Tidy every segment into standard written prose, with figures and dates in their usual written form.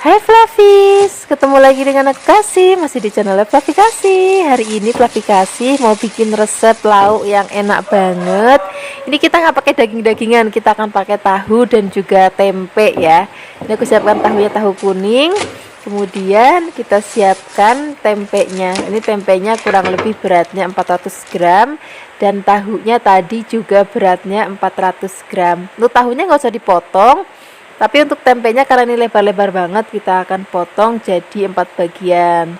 Hai Flavis, ketemu lagi dengan aku Kasih, masih di channel Flavi Kasih. Hari ini Flavi Kasih mau bikin resep lauk yang enak banget. Ini kita nggak pakai daging-dagingan, kita akan pakai tahu dan juga tempe ya. Ini aku siapkan tahunya, tahu kuning. Kemudian kita siapkan tempenya. Ini tempenya kurang lebih beratnya 400 gram dan tahunya tadi juga beratnya 400 gram. Untuk tahunya nggak usah dipotong. Tapi untuk tempenya karena ini lebar-lebar banget, kita akan potong jadi 4 bagian.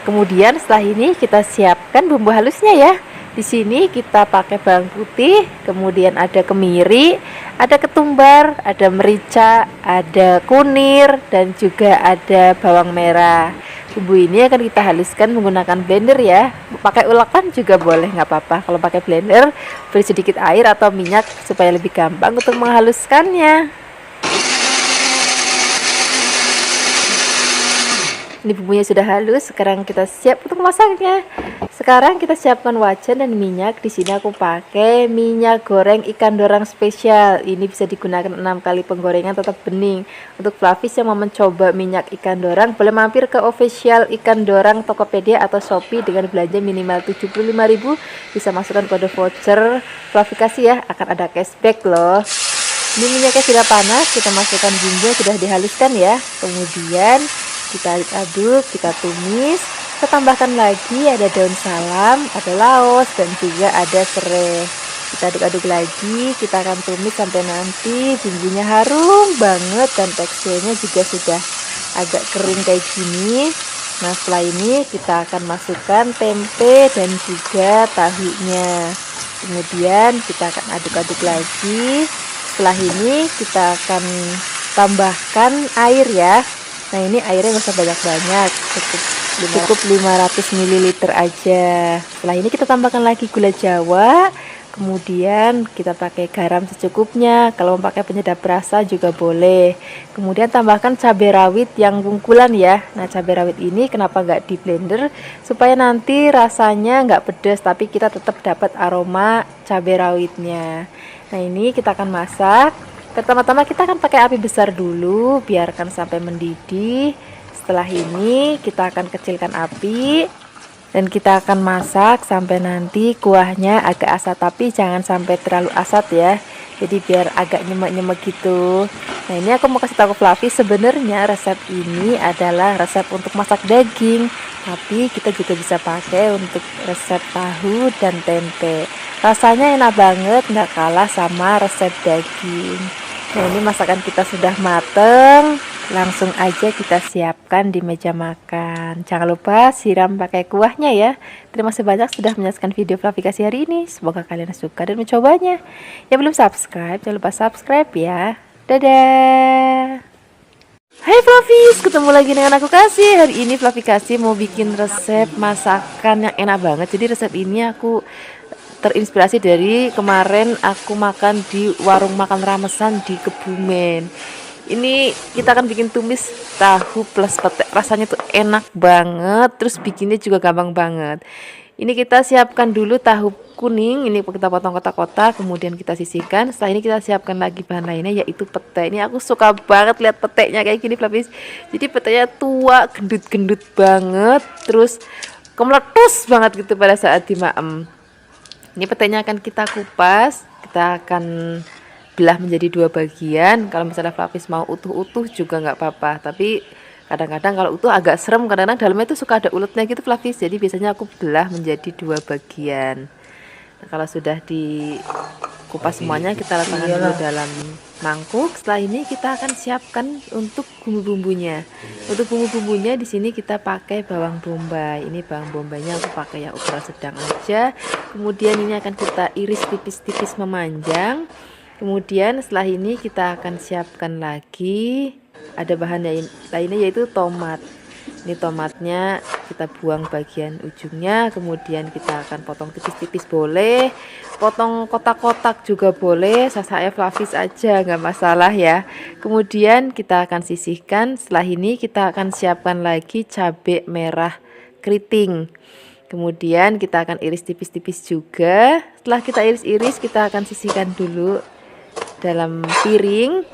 Kemudian setelah ini kita siapkan bumbu halusnya ya. Di sini kita pakai bawang putih, kemudian ada kemiri, ada ketumbar, ada merica, ada kunir, dan juga ada bawang merah. Bumbu ini akan kita haluskan menggunakan blender ya. Pakai ulakan juga boleh, nggak apa-apa. Kalau pakai blender, beri sedikit air atau minyak supaya lebih gampang untuk menghaluskannya. Ini bumbunya sudah halus, sekarang kita siap untuk masaknya. Sekarang kita siapkan wajan dan minyak. Di sini aku pakai minyak goreng ikan dorang spesial. Ini bisa digunakan 6 kali penggorengan tetap bening. Untuk Flavis yang mau mencoba minyak ikan dorang, boleh mampir ke official ikan dorang Tokopedia atau Shopee dengan belanja minimal 75.000. Bisa masukkan kode voucher Flavi Kasih ya, akan ada cashback loh. Ini minyaknya sudah panas, kita masukkan bumbu yang sudah dihaluskan ya. Kemudian kita aduk-aduk, kita tumis, kita tambahkan lagi ada daun salam, ada laos, dan juga ada serai. Kita aduk-aduk lagi, kita akan tumis sampai nanti bumbunya harum banget dan teksturnya juga sudah agak kering kayak gini. Nah setelah ini kita akan masukkan tempe dan juga tahunya. Kemudian kita akan aduk-aduk lagi. Setelah ini kita akan tambahkan air ya. Nah ini airnya nggak usah banyak-banyak, cukup 500 ml aja. Setelah ini kita tambahkan lagi gula jawa, kemudian kita pakai garam secukupnya. Kalau mau pakai penyedap rasa juga boleh. Kemudian tambahkan cabai rawit yang bungkulan ya. Nah cabai rawit ini kenapa nggak di blender, supaya nanti rasanya nggak pedas tapi kita tetap dapat aroma cabai rawitnya. Nah ini kita akan masak. Pertama-tama kita akan pakai api besar dulu, biarkan sampai mendidih. Setelah ini kita akan kecilkan api dan kita akan masak sampai nanti kuahnya agak asat, tapi jangan sampai terlalu asat ya. Jadi biar agak nyemek-nyemek gitu. Nah ini aku mau kasih tahu ke Flavi, sebenarnya resep ini adalah resep untuk masak daging, tapi kita juga bisa pakai untuk resep tahu dan tempe. Rasanya enak banget, nggak kalah sama resep daging. Nah ini masakan kita sudah mateng, langsung aja kita siapkan di meja makan. Jangan lupa siram pakai kuahnya ya. Terima kasih banyak sudah menyaksikan video Flavi Kasih hari ini. Semoga kalian suka dan mencobanya. Yang belum subscribe, jangan lupa subscribe ya. Dadah. Hai Flavis, ketemu lagi dengan aku Kasih. Hari ini Flavi Kasih mau bikin resep masakan yang enak banget. Jadi resep ini aku terinspirasi dari kemarin aku makan di warung makan ramesan di Kebumen. Ini kita akan bikin tumis tahu plus pete, rasanya tuh enak banget, terus bikinnya juga gampang banget. Ini kita siapkan dulu tahu kuning, ini kita potong kotak-kotak, kemudian kita sisihkan. Setelah ini kita siapkan lagi bahan lainnya yaitu pete. Ini aku suka banget lihat petenya kayak gini Flavis. Jadi petenya tua, gendut-gendut banget, terus kemeletus banget gitu pada saat dimaem. Ini petenya akan kita kupas, kita akan belah menjadi 2 bagian. Kalau misalnya Flavis mau utuh-utuh juga nggak apa-apa, tapi kadang-kadang kalau utuh agak serem, kadang-kadang dalamnya itu suka ada ulutnya gitu Flavis. Jadi biasanya aku belah menjadi 2 bagian. Nah, kalau sudah dikupas semuanya kita letakkan dulu dalam mangkuk. Setelah ini kita akan siapkan untuk bumbu-bumbunya. Untuk bumbu-bumbunya di sini kita pakai bawang bombay. Ini bawang bombaynya aku pakai yang ukuran sedang aja. Kemudian ini akan kita iris tipis-tipis memanjang. Kemudian setelah ini kita akan siapkan lagi ada bahan lainnya yaitu tomat. Ini tomatnya kita buang bagian ujungnya, kemudian kita akan potong tipis-tipis boleh, potong kotak-kotak juga boleh, saya Flavis aja nggak masalah ya. Kemudian kita akan sisihkan. Setelah ini kita akan siapkan lagi cabai merah keriting. Kemudian kita akan iris tipis-tipis juga. Setelah kita iris-iris kita akan sisihkan dulu dalam piring.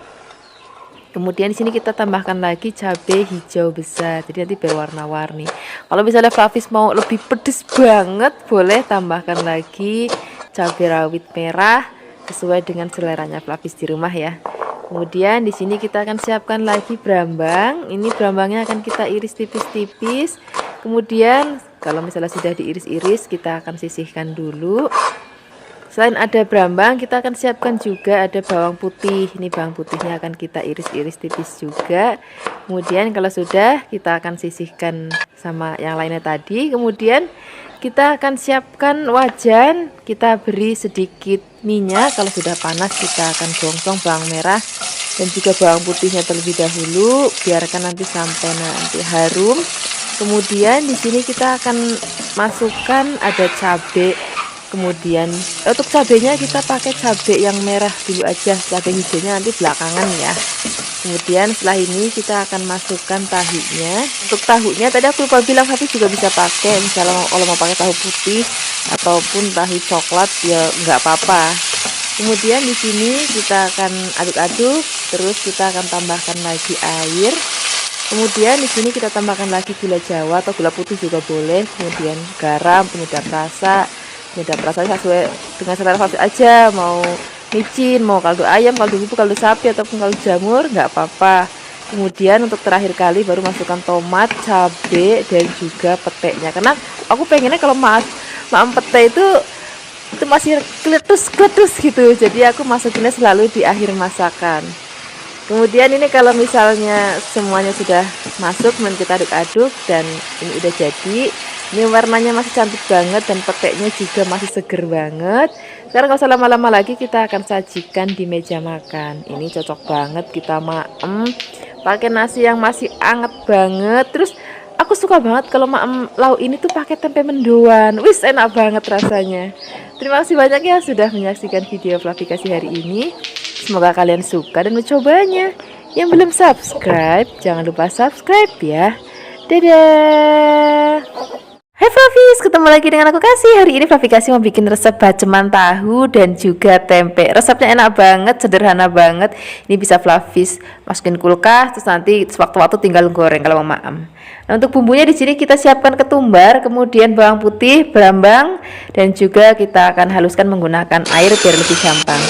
Kemudian di sini kita tambahkan lagi cabai hijau besar, jadi nanti berwarna-warni. Kalau misalnya Flavis mau lebih pedes banget, boleh tambahkan lagi cabai rawit merah sesuai dengan seleranya Flavis di rumah ya. Kemudian di sini kita akan siapkan lagi brambang. Ini brambangnya akan kita iris tipis-tipis. Kemudian kalau misalnya sudah diiris-iris, kita akan sisihkan dulu. Selain ada brambang, kita akan siapkan juga ada bawang putih. Ini bawang putihnya akan kita iris-iris tipis juga. Kemudian kalau sudah, kita akan sisihkan sama yang lainnya tadi. Kemudian kita akan siapkan wajan. Kita beri sedikit minyak. Kalau sudah panas, kita akan gongsong bawang merah dan juga bawang putihnya terlebih dahulu. Biarkan nanti sampai nanti harum. Kemudian di sini kita akan masukkan ada cabai. Kemudian untuk cabenya kita pakai cabai yang merah dulu aja, cabai hijaunya nanti belakangan ya. Kemudian setelah ini kita akan masukkan tahunya. Untuk tahunya tadi aku lupa bilang, tapi juga bisa pakai misalnya kalau mau pakai tahu putih ataupun tahu coklat ya nggak apa-apa. Kemudian di sini kita akan aduk-aduk, terus kita akan tambahkan lagi air. Kemudian di sini kita tambahkan lagi gula Jawa atau gula putih juga boleh. Kemudian garam, penyedap rasa. Penyedap rasanya sesuai dengan selera Flavis aja, mau micin, mau kaldu ayam, kaldu bubuk, kaldu sapi ataupun kaldu jamur nggak apa-apa. Kemudian untuk terakhir kali baru masukkan tomat, cabai dan juga peteknya, karena aku pengennya kalau maam pete itu masih kletus gitu, jadi aku masukinnya selalu di akhir masakan. Kemudian ini kalau misalnya semuanya sudah masuk, kita aduk-aduk dan ini udah jadi. Ini warnanya masih cantik banget dan peteknya juga masih seger banget. Sekarang nggak usah lama-lama lagi, kita akan sajikan di meja makan. Ini cocok banget kita maem pakai nasi yang masih anget banget. Terus aku suka banget kalau maem lauk ini tuh pakai tempe mendoan. Wis, enak banget rasanya. Terima kasih banyak ya sudah menyaksikan video Flavikasi hari ini. Semoga kalian suka dan mencobanya. Yang belum subscribe, jangan lupa subscribe ya. Dadah. Hai Flavis, ketemu lagi dengan aku Kasih. Hari ini Flavikasi mau bikin resep baceman tahu dan juga tempe. Resepnya enak banget, sederhana banget. Ini bisa Flavis masukin kulkas, terus nanti sewaktu-waktu tinggal goreng kalau mau maem. Nah, untuk bumbunya di sini kita siapkan ketumbar, kemudian bawang putih, brambang, dan juga kita akan haluskan menggunakan air biar lebih gampang.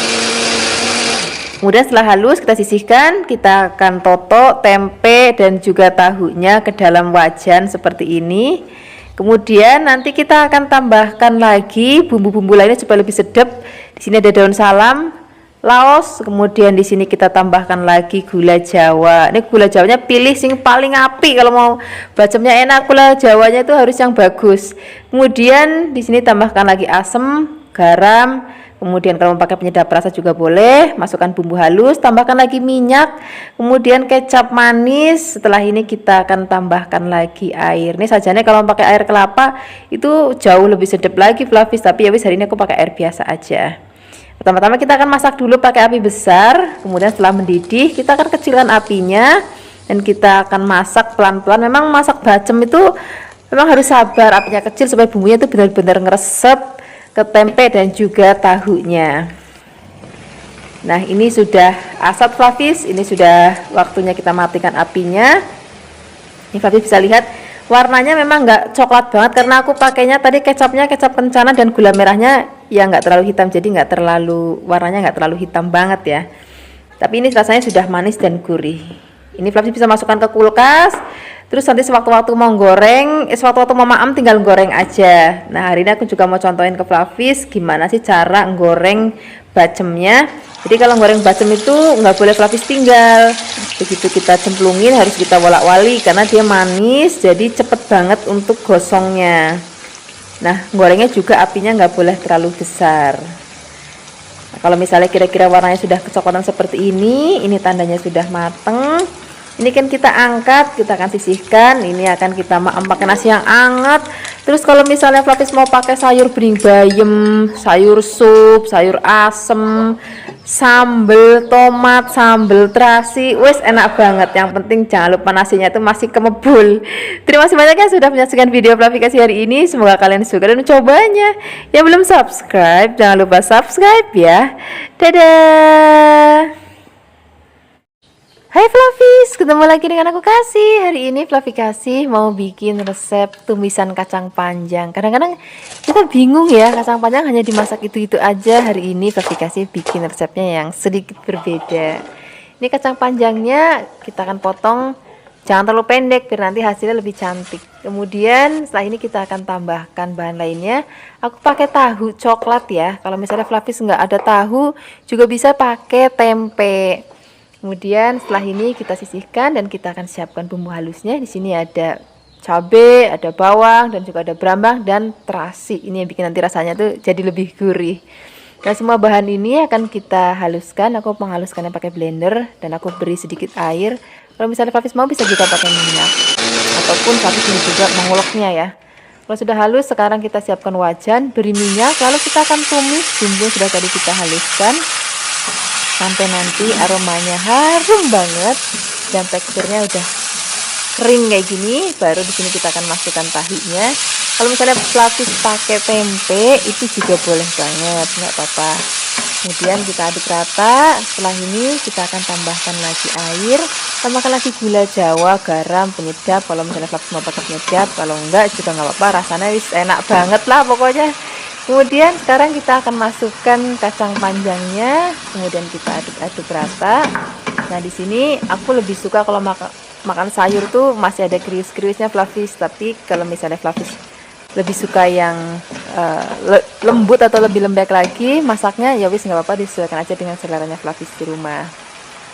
Kemudian setelah halus kita sisihkan, kita akan toto tempe dan juga tahunya ke dalam wajan seperti ini. Kemudian nanti kita akan tambahkan lagi bumbu-bumbu lainnya supaya lebih sedap. Di sini ada daun salam, laos, kemudian di sini kita tambahkan lagi gula Jawa. Ini gula Jawanya pilih sing paling api, kalau mau bacemnya enak gula Jawanya itu harus yang bagus. Kemudian di sini tambahkan lagi asam, garam. Kemudian kalau mau pakai penyedap rasa juga boleh, masukkan bumbu halus, tambahkan lagi minyak, kemudian kecap manis. Setelah ini kita akan tambahkan lagi air. Ini sajiannya kalau mau pakai air kelapa itu jauh lebih sedap lagi Flavis, tapi ya wis hari ini aku pakai air biasa aja. Pertama-tama kita akan masak dulu pakai api besar, kemudian setelah mendidih kita akan kecilkan apinya dan kita akan masak pelan-pelan. Memang masak bacem itu memang harus sabar, apinya kecil supaya bumbunya itu benar-benar ngeresep ke tempe dan juga tahunya. Nah, ini sudah asap Flavis, ini sudah waktunya kita matikan apinya. Ini Flavis bisa lihat warnanya memang nggak coklat banget karena aku pakainya tadi kecapnya kecap kencana dan gula merahnya ya nggak terlalu hitam, jadi nggak terlalu warnanya nggak terlalu hitam banget ya. Tapi ini rasanya sudah manis dan gurih. Ini Flavis bisa masukkan ke kulkas. Terus nanti sewaktu-waktu mau goreng, sewaktu-waktu mau maem tinggal goreng aja. Nah, hari ini aku juga mau contohin ke Flavis gimana sih cara goreng bacemnya. Jadi kalau goreng bacem itu nggak boleh Flavis tinggal. Begitu kita cemplungin harus kita wolak-wali karena dia manis, jadi cepet banget untuk gosongnya. Nah, gorengnya juga apinya nggak boleh terlalu besar. Nah, kalau misalnya kira-kira warnanya sudah kecoklatan seperti ini tandanya sudah mateng. Ini kan kita angkat, kita akan sisihkan. Ini akan kita maem pakai nasi yang hangat. Terus kalau misalnya Flavis mau pakai sayur bening bayam, sayur sup, sayur asem, sambel tomat, sambel terasi, wes enak banget. Yang penting jangan lupa nasinya itu masih kemebul. Terima kasih banyak ya sudah menyaksikan video Flavikasi hari ini. Semoga kalian suka dan mencobanya. Yang belum subscribe, jangan lupa subscribe ya. Dadah. Hai Flavis, ketemu lagi dengan aku Kasih. Hari ini Flavi Kasih mau bikin resep tumisan kacang panjang. Kadang-kadang kita bingung ya, kacang panjang hanya dimasak itu-itu aja. Hari ini Flavi Kasih bikin resepnya yang sedikit berbeda. Ini kacang panjangnya kita akan potong, jangan terlalu pendek biar nanti hasilnya lebih cantik. Kemudian setelah ini kita akan tambahkan bahan lainnya. Aku pakai tahu coklat ya. Kalau misalnya Flavis nggak ada tahu, juga bisa pakai tempe. Kemudian setelah ini kita sisihkan dan kita akan siapkan bumbu halusnya. Di sini ada cabai, ada bawang, dan juga ada brambang dan terasi. Ini yang bikin nanti rasanya tuh jadi lebih gurih. Nah, semua bahan ini akan kita haluskan. Aku menghaluskannya pakai blender dan aku beri sedikit air. Kalau misalnya Flavis mau bisa juga pakai minyak ataupun Flavis ini juga menguleknya ya. Kalau sudah halus, sekarang kita siapkan wajan, beri minyak, lalu kita akan tumis bumbu yang sudah tadi kita haluskan sampai nanti aromanya harum banget dan teksturnya udah kering kayak gini. Baru di sini kita akan masukkan tahinya. Kalau misalnya Flavis pakai tempe itu juga boleh banget, nggak apa-apa. Kemudian kita aduk rata. Setelah ini kita akan tambahkan lagi air, tambahkan lagi gula jawa, garam, penyedap. Kalau misalnya Flavis mau pakai penyedap, kalau enggak juga nggak apa-apa. Rasanya wis enak banget lah pokoknya. Kemudian sekarang kita akan masukkan kacang panjangnya, kemudian kita aduk-aduk rata. Nah, di sini aku lebih suka kalau makan sayur tuh masih ada krius-kriusnya Flavis, tapi kalau misalnya Flavis lebih suka yang lembut atau lebih lembek lagi masaknya, ya wis nggak apa-apa, disesuaikan aja dengan seleranya Flavis di rumah.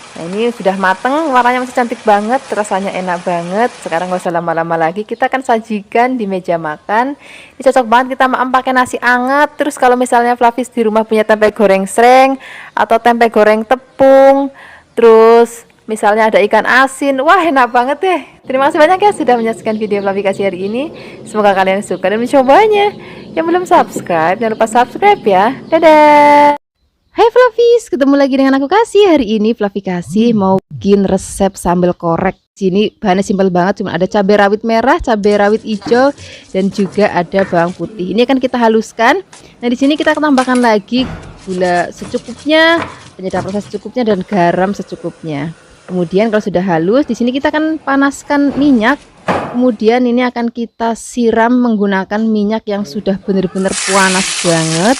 Nah, ini sudah mateng, warnanya masih cantik banget, rasanya enak banget. Sekarang gak usah lama-lama lagi, kita akan sajikan di meja makan. Ini cocok banget kita makan pakai nasi anget. Terus kalau misalnya Flavis di rumah punya tempe goreng sreng atau tempe goreng tepung, terus misalnya ada ikan asin, wah enak banget deh. Terima kasih banyak ya sudah menyaksikan video Flavi Kasih hari ini. Semoga kalian suka dan mencobanya. Yang belum subscribe, jangan lupa subscribe ya. Dadah. Hai Flavis, ketemu lagi dengan aku Kasih. Hari ini Flavi Kasih mau bikin resep sambal korek. Sini bahannya simpel banget, cuma ada cabai rawit merah, cabai rawit hijau, dan juga ada bawang putih. Ini akan kita haluskan. Nah, di sini kita akan tambahkan lagi gula secukupnya, penyedap rasa secukupnya, dan garam secukupnya. Kemudian kalau sudah halus, di sini kita akan panaskan minyak. Kemudian ini akan kita siram menggunakan minyak yang sudah benar-benar panas banget.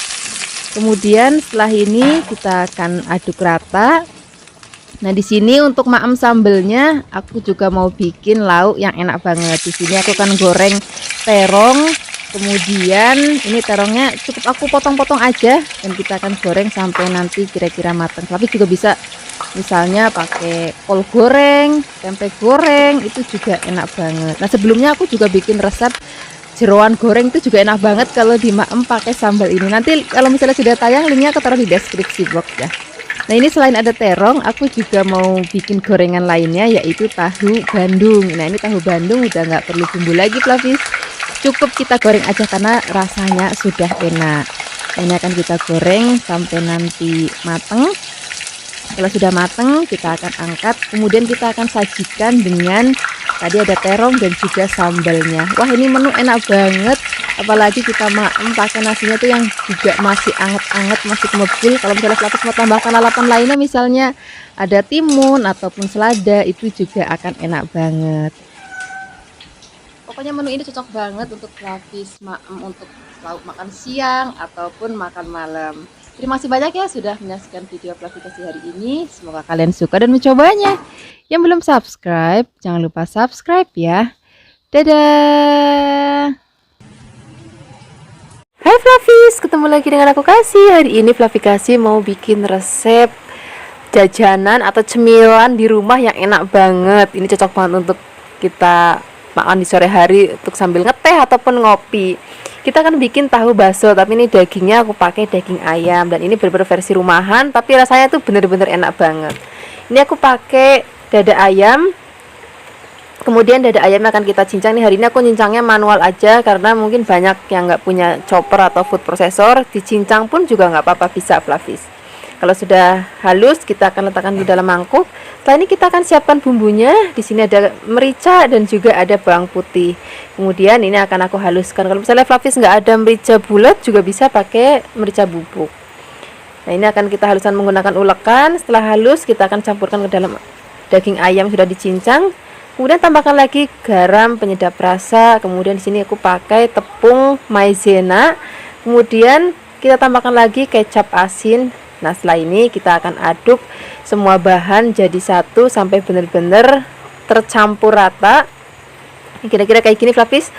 Kemudian setelah ini kita akan aduk rata. Nah, di sini untuk maem sambelnya aku juga mau bikin lauk yang enak banget. Di sini aku akan goreng terong. Kemudian ini terongnya cukup aku potong-potong aja dan kita akan goreng sampai nanti kira-kira matang. Tapi juga bisa misalnya pakai kol goreng, tempe goreng, itu juga enak banget. Nah, sebelumnya aku juga bikin resep jeroan goreng, itu juga enak banget kalau dimaem pakai sambal ini. Nanti kalau misalnya sudah tayang, linknya aku taruh di deskripsi box ya. Nah, ini selain ada terong, aku juga mau bikin gorengan lainnya, yaitu tahu bandung. Nah, ini tahu bandung udah nggak perlu bumbu lagi Flavis, cukup kita goreng aja karena rasanya sudah enak. Nah, ini akan kita goreng sampai nanti mateng. Kalau sudah mateng, kita akan angkat, kemudian kita akan sajikan dengan tadi ada terong dan juga sambalnya. Wah, ini menu enak banget, apalagi kita maem pakai nasinya tuh yang juga masih anget-anget, masih kemebul. Kalau misalnya Flavis mau tambahkan lalapan lainnya, misalnya ada timun ataupun selada, itu juga akan enak banget. Pokoknya menu ini cocok banget untuk Flavis maem untuk lauk makan siang ataupun makan malam. Terima kasih banyak ya sudah menyaksikan video Flavi Kasih hari ini. Semoga kalian suka dan mencobanya. Yang belum subscribe, jangan lupa subscribe ya. Dadah. Hai Flavis, ketemu lagi dengan aku Kasih. Hari ini Flavi Kasih mau bikin resep jajanan atau cemilan di rumah yang enak banget. Ini cocok banget untuk kita makan di sore hari untuk sambil ngeteh ataupun ngopi. Kita akan bikin tahu bakso, tapi ini dagingnya aku pakai daging ayam dan ini bener-bener versi rumahan, tapi rasanya tuh bener-bener enak banget. Ini aku pakai dada ayam. Kemudian dada ayam akan kita cincang. Nih, hari ini aku cincangnya manual aja karena mungkin banyak yang nggak punya chopper atau food processor. Dicincang pun juga nggak apa-apa, bisa Flavis. Kalau sudah halus, kita akan letakkan di dalam mangkuk. Setelah ini kita akan siapkan bumbunya. Di sini ada merica dan juga ada bawang putih. Kemudian ini akan aku haluskan. Kalau misalnya Flavis nggak ada merica bulat, juga bisa pakai merica bubuk. Nah, ini akan kita haluskan menggunakan ulekan. Setelah halus, kita akan campurkan ke dalam daging ayam sudah dicincang. Kemudian tambahkan lagi garam penyedap rasa. Kemudian di sini aku pakai tepung maizena. Kemudian kita tambahkan lagi kecap asin. Nah, setelah ini kita akan aduk semua bahan jadi satu sampai benar-benar tercampur rata. Kira-kira kayak gini, Flavis.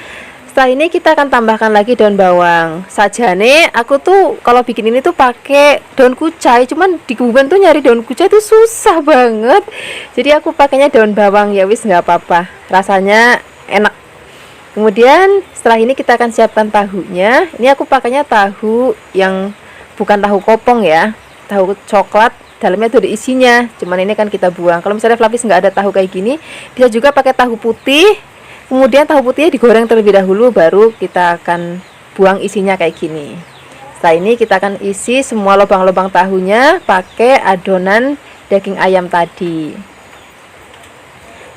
Setelah ini kita akan tambahkan lagi daun bawang. Sajane aku tuh kalau bikin ini tuh pakai daun kucai, cuman di Kuban tuh nyari daun kucai itu susah banget. Jadi aku pakainya daun bawang, ya wis nggak apa-apa. Rasanya enak. Kemudian setelah ini kita akan siapkan tahunya. Ini aku pakainya tahu yang bukan tahu kopong ya, tahu coklat. Dalamnya tuh ada isinya. Cuman ini kan kita buang. Kalau misalnya Flavis nggak ada tahu kayak gini, bisa juga pakai tahu putih. Kemudian tahu putihnya digoreng terlebih dahulu, baru kita akan buang isinya kayak gini. Setelah ini kita akan isi semua lubang-lubang tahunya pakai adonan daging ayam tadi.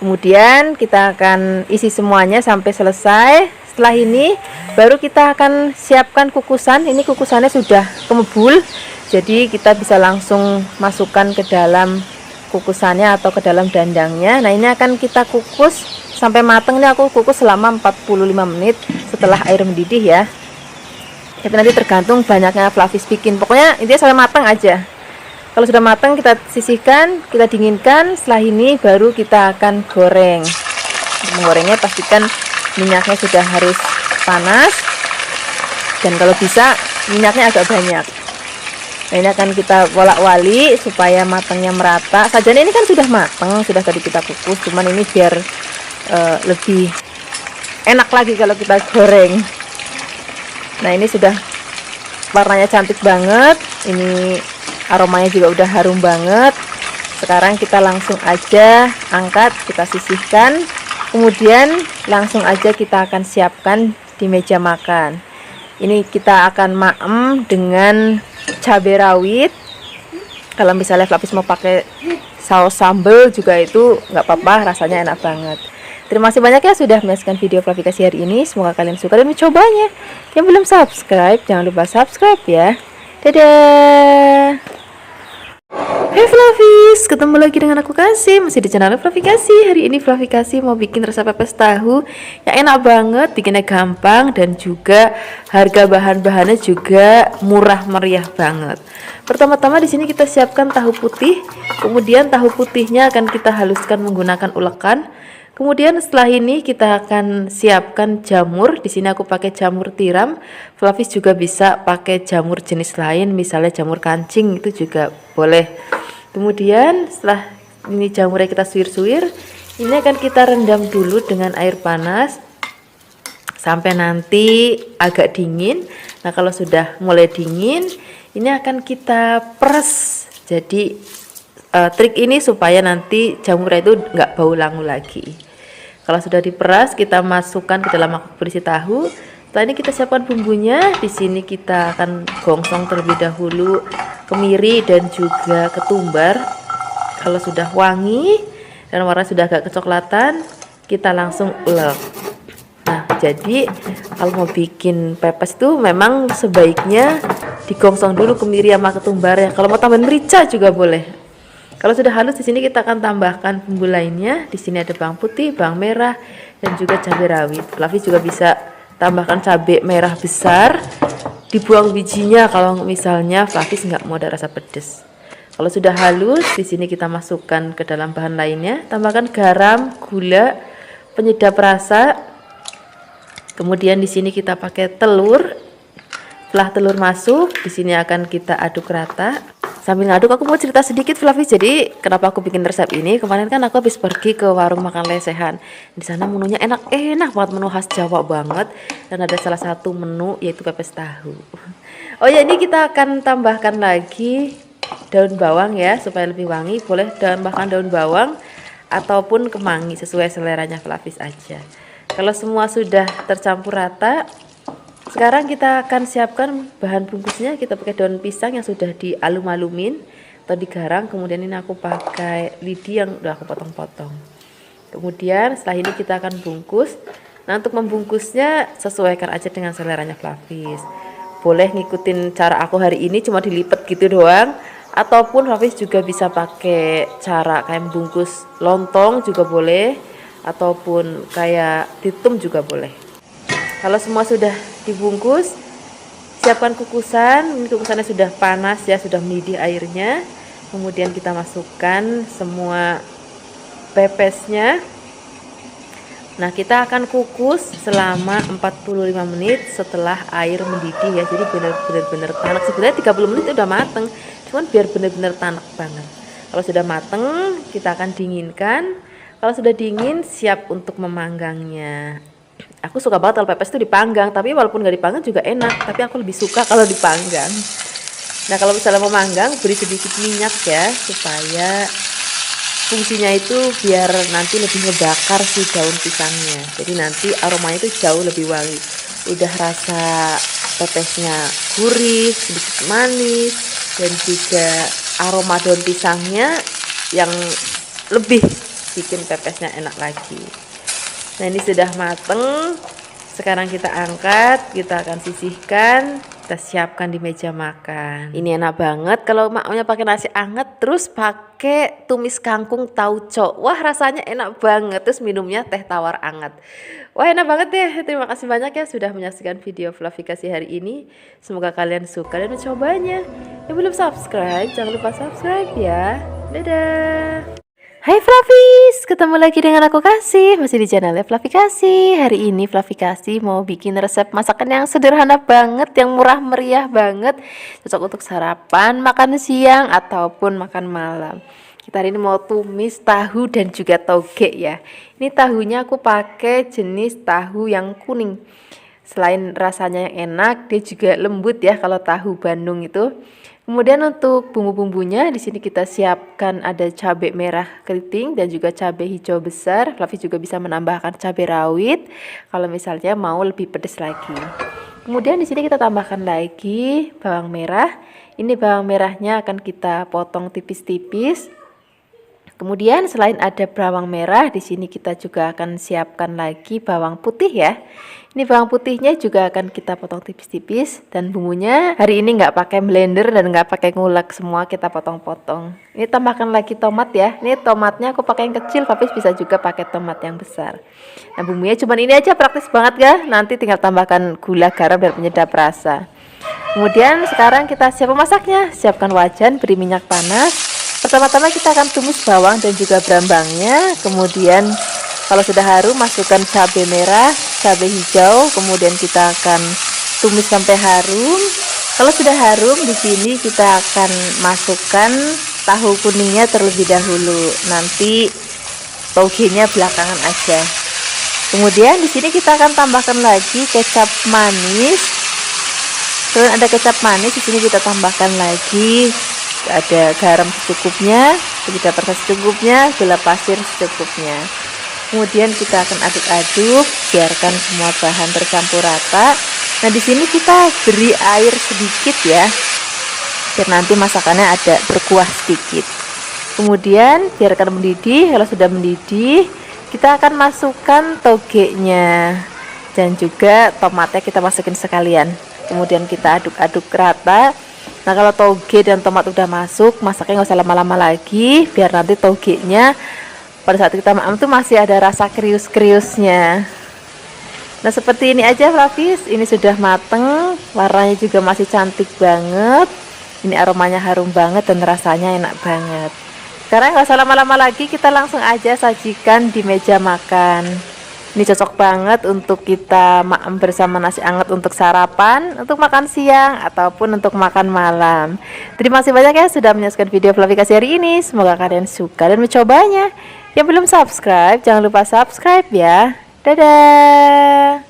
Kemudian kita akan isi semuanya sampai selesai. Setelah ini baru kita akan siapkan kukusan. Ini kukusannya sudah kemebul, jadi kita bisa langsung masukkan ke dalam kukusannya atau ke dalam dandangnya. Nah, ini akan kita kukus sampai matang. Ini aku kukus selama 45 menit setelah air mendidih ya. Tapi nanti tergantung banyaknya Flavis bikin. Pokoknya intinya sampai matang aja. Kalau sudah matang kita sisihkan, kita dinginkan. Setelah ini baru kita akan goreng. Untuk menggorengnya pastikan minyaknya sudah harus panas. Dan kalau bisa minyaknya agak banyak. Nah, ini akan kita wolak-wali supaya matangnya merata. Sajane ini kan sudah matang, sudah tadi kita kukus. Cuman ini biar lebih enak lagi kalau kita goreng. Nah, ini sudah warnanya cantik banget, ini aromanya juga udah harum banget. Sekarang kita langsung aja angkat, kita sisihkan, kemudian langsung aja kita akan siapkan di meja makan. Ini kita akan maem dengan cabai rawit. Kalau misalnya Flavis mau pakai saus sambal juga itu nggak apa-apa, rasanya enak banget. Terima kasih banyak ya sudah menyaksikan video Flavikasi hari ini. Semoga kalian suka dan mencobanya. Yang belum subscribe, jangan lupa subscribe ya. Dadah. Hey Flavis, ketemu lagi dengan aku Kasih, masih di channel Flavikasi. Hari ini Flavikasi mau bikin resep pepes tahu yang enak banget, bikinnya gampang dan juga harga bahan-bahannya juga murah meriah banget. Pertama-tama di sini kita siapkan tahu putih, kemudian tahu putihnya akan kita haluskan menggunakan ulekan. Kemudian setelah ini kita akan siapkan jamur. Di sini aku pakai jamur tiram. Flavis juga bisa pakai jamur jenis lain, misalnya jamur kancing itu juga boleh. Kemudian setelah ini jamurnya kita suwir-suwir, ini akan kita rendam dulu dengan air panas sampai nanti agak dingin. Nah, kalau sudah mulai dingin, ini akan kita peres. Jadi trik ini supaya nanti jamurnya itu nggak bau langu lagi. Kalau sudah diperas, kita masukkan ke dalam mangkok berisi tahu. Setelah ini kita siapkan bumbunya. Di sini kita akan gongsong terlebih dahulu kemiri dan juga ketumbar. Kalau sudah wangi dan warna sudah agak kecoklatan, kita langsung ulek. Nah, jadi kalau mau bikin pepes tuh memang sebaiknya digongsong dulu kemiri sama ketumbarnya. Kalau mau tambahin merica juga boleh. Kalau sudah halus, di sini kita akan tambahkan bumbu lainnya. Di sini ada bawang putih, bawang merah, dan juga cabai rawit. Flavis juga bisa tambahkan cabai merah besar, dibuang bijinya kalau misalnya Flavis nggak mau ada rasa pedas. Kalau sudah halus, di sini kita masukkan ke dalam bahan lainnya. Tambahkan garam, gula, penyedap rasa. Kemudian di sini kita pakai telur. Setelah telur masuk, di sini akan kita aduk rata. Sambil ngaduk aku mau cerita sedikit Flavis. Jadi kenapa aku bikin resep ini? Kemarin kan aku habis pergi ke warung makan lesehan. Di sana menunya enak banget, menu khas Jawa banget. Dan ada salah satu menu yaitu pepes tahu. Oh ya, ini kita akan tambahkan lagi daun bawang ya supaya lebih wangi. Boleh tambahkan daun bawang ataupun kemangi sesuai seleranya Flavis aja. Kalau semua sudah tercampur rata, sekarang kita akan siapkan bahan bungkusnya. Kita pakai daun pisang yang sudah dialum-alumin atau digarang. Kemudian ini aku pakai lidi yang udah aku potong-potong. Kemudian setelah ini kita akan bungkus. Nah, untuk membungkusnya sesuaikan aja dengan seleranya Flavis. Boleh ngikutin cara aku hari ini, cuma dilipat gitu doang. Ataupun Hafiz juga bisa pakai cara kayak bungkus lontong juga boleh, ataupun kayak ditum juga boleh. Kalau semua sudah dibungkus, siapkan kukusan. Ini kukusannya sudah panas ya, sudah mendidih airnya. Kemudian kita masukkan semua pepesnya. Nah, kita akan kukus selama 45 menit setelah air mendidih ya. Jadi benar-benar tanak. Sebenarnya 30 menit udah mateng, cuman biar benar-benar tanak banget. Kalau sudah mateng, kita akan dinginkan. Kalau sudah dingin, siap untuk memanggangnya. Aku suka banget kalau pepes itu dipanggang, tapi walaupun nggak dipanggang juga enak, tapi aku lebih suka kalau dipanggang. Nah, kalau misalnya memanggang, beri sedikit minyak ya, supaya fungsinya itu biar nanti lebih ngebakar si daun pisangnya. Jadi nanti aromanya itu jauh lebih wangi. Udah rasa pepesnya gurih, sedikit manis, dan juga aroma daun pisangnya yang lebih bikin pepesnya enak lagi. Nah, ini sudah mateng. Sekarang kita angkat, kita akan sisihkan, kita siapkan di meja makan. Ini enak banget kalau maknya pakai nasi anget terus pakai tumis kangkung tauco. Wah, rasanya enak banget. Terus minumnya teh tawar anget. Wah, enak banget deh. Terima kasih banyak ya sudah menyaksikan video Flavikasi hari ini. Semoga kalian suka dan mencobanya. Yang belum subscribe, jangan lupa subscribe ya. Dadah. Hai Flavis, ketemu lagi dengan aku Kasih, masih di channelnya Flavikasi. Hari ini Flavikasi mau bikin resep masakan yang sederhana banget, yang murah meriah banget, cocok untuk sarapan, makan siang, ataupun makan malam. Kita hari ini mau tumis tahu dan juga toge ya. Ini tahunya aku pakai jenis tahu yang kuning. Selain rasanya yang enak, dia juga lembut ya kalau tahu Bandung itu. Kemudian untuk bumbu-bumbunya di sini kita siapkan ada cabai merah keriting dan juga cabai hijau besar. Flavi juga bisa menambahkan cabai rawit kalau misalnya mau lebih pedas lagi. Kemudian di sini kita tambahkan lagi bawang merah. Ini bawang merahnya akan kita potong tipis-tipis. Kemudian selain ada bawang merah, di sini kita juga akan siapkan lagi bawang putih ya. Ini bawang putihnya juga akan kita potong tipis-tipis, dan bumbunya hari ini nggak pakai blender dan nggak pakai ngulek, semua kita potong-potong. Ini tambahkan lagi tomat ya. Ini tomatnya aku pakai yang kecil, tapi bisa juga pakai tomat yang besar. Nah, bumbunya cuma ini aja, praktis banget ya. Nanti tinggal tambahkan gula, garam biar penyedap rasa. Kemudian sekarang kita siap memasaknya. Siapkan wajan, beri minyak panas. Pertama-tama kita akan tumis bawang dan juga brambangnya. Kemudian kalau sudah harum, masukkan cabai merah, cabai hijau. Kemudian kita akan tumis sampai harum. Kalau sudah harum, di sini kita akan masukkan tahu kuningnya terlebih dahulu. Nanti togenya belakangan aja. Kemudian di sini kita akan tambahkan lagi kecap manis. Kemudian ada kecap manis, di sini kita tambahkan lagi ada garam secukupnya, penyedap rasa secukupnya, gula pasir secukupnya. Kemudian kita akan aduk-aduk, biarkan semua bahan tercampur rata. Nah, di sini kita beri air sedikit ya, biar nanti masakannya ada berkuah sedikit. Kemudian biarkan mendidih. Kalau sudah mendidih, kita akan masukkan togenya dan juga tomatnya kita masukin sekalian. Kemudian kita aduk-aduk rata. Nah, kalau toge dan tomat udah masuk, masaknya nggak usah lama-lama lagi, biar nanti togenya pada saat kita makan tuh masih ada rasa krius-kriusnya. Nah, seperti ini aja Flavis, ini sudah mateng, warnanya juga masih cantik banget. Ini aromanya harum banget dan rasanya enak banget. Sekarang nggak usah lama-lama lagi, kita langsung aja sajikan di meja makan. Ini cocok banget untuk kita makan bersama nasi anget untuk sarapan, untuk makan siang, ataupun untuk makan malam. Terima kasih banyak ya sudah menyaksikan video Flavikasi hari ini. Semoga kalian suka dan mencobanya. Yang belum subscribe, jangan lupa subscribe ya. Dadah.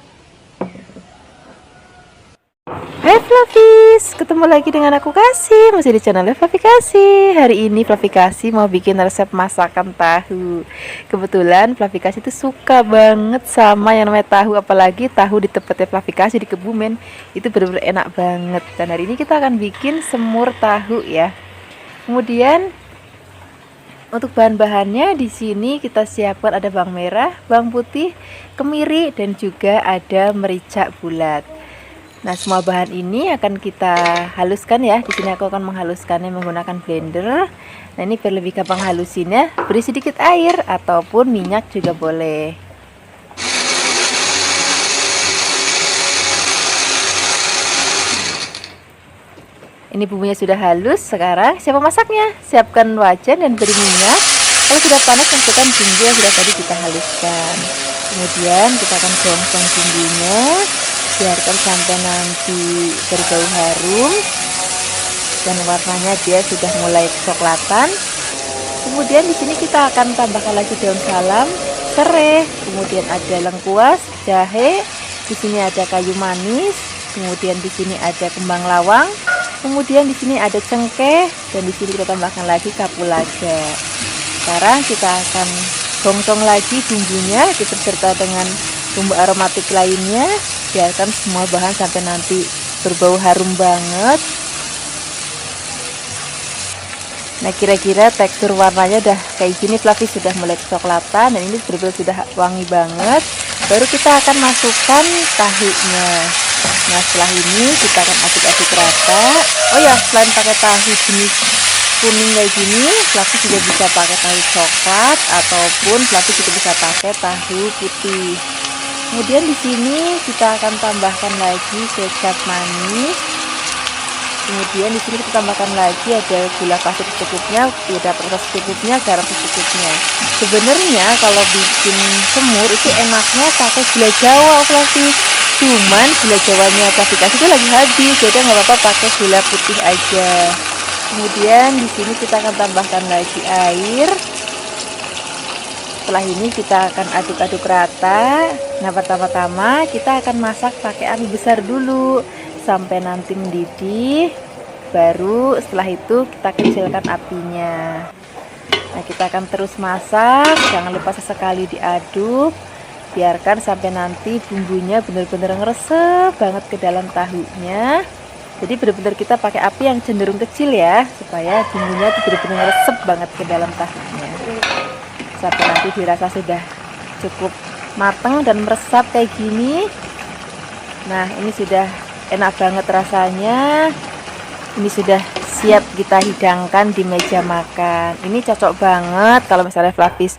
Hai Flavis, ketemu lagi dengan aku Kasih, masih di channel Flavikasi. Hari ini Flavikasi mau bikin resep masakan tahu. Kebetulan Flavikasi itu suka banget sama yang namanya tahu, apalagi tahu di tempatnya Flavikasi di Kebumen. Itu benar-benar enak banget. Dan hari ini kita akan bikin semur tahu ya. Kemudian untuk bahan-bahannya di sini kita siapkan ada bawang merah, bawang putih, kemiri, dan juga ada merica bulat. Nah, semua bahan ini akan kita haluskan ya. Di sini aku akan menghaluskannya menggunakan blender. Nah, ini biar lebih gampang halusinnya, beri sedikit air ataupun minyak juga boleh. Ini bumbunya sudah halus. Sekarang siapa masaknya? Siapkan wajan dan beri minyak. Kalau sudah panas, masukkan bumbu yang sudah tadi kita haluskan. Kemudian kita akan gongsong bumbunya, biarkan sampai nanti berbau harum dan warnanya dia sudah mulai kecoklatan. Kemudian di sini kita akan tambahkan lagi daun salam, serai, kemudian ada lengkuas, jahe. Di sini ada kayu manis, kemudian di sini ada kembang lawang, kemudian di sini ada cengkeh, dan di sini kita tambahkan lagi kapulaga. Sekarang kita akan gongsong lagi bumbunya beserta dengan bumbu aromatik lainnya, biarkan semua bahan sampai nanti berbau harum banget. Nah, kira-kira tekstur warnanya udah kayak gini, fluffy, sudah mulai kecoklatan dan ini benar-benar sudah wangi banget. Baru kita akan masukkan tahunya. Nah, setelah ini kita akan aduk-aduk rata. Oh ya, selain pakai tahu jenis kuning kayak gini, fluffy juga bisa pakai tahu coklat ataupun fluffy juga bisa pakai tahu putih. Kemudian di sini kita akan tambahkan lagi kecap manis. Kemudian di sini kita tambahkan lagi ada gula pasir secukupnya, gula pedas secukupnya, garam secukupnya. Sebenarnya kalau bikin semur itu enaknya pakai gula Jawa, fluffy. Cuman gula Jawanya Fluffy kasih itu lagi habis, jadi nggak apa-apa pakai gula putih aja. Kemudian di sini kita akan tambahkan lagi air. Setelah ini kita akan aduk-aduk rata. Nah, pertama-tama kita akan masak pakai api besar dulu sampai nanti mendidih. Baru setelah itu kita kecilkan apinya. Nah, kita akan terus masak, jangan lupa sesekali diaduk. Biarkan sampai nanti bumbunya benar-benar ngeresep banget ke dalam tahunya. Jadi benar-benar kita pakai api yang cenderung kecil ya, supaya bumbunya itu benar-benar ngeresep banget ke dalam tahunya. Sampai nanti dirasa sudah cukup matang dan meresap kayak gini. Nah, ini sudah enak banget rasanya. Ini sudah siap kita hidangkan di meja makan. Ini cocok banget kalau misalnya Fluffy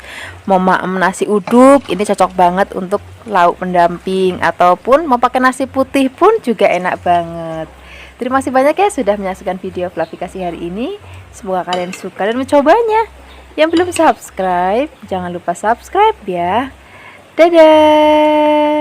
mau maem nasi uduk, ini cocok banget untuk lauk pendamping, ataupun mau pakai nasi putih pun juga enak banget. Terima kasih banyak ya sudah menyaksikan video Fluffy kasih hari ini. Semoga kalian suka dan mencobanya. Yang belum subscribe, jangan lupa subscribe ya. Dadah.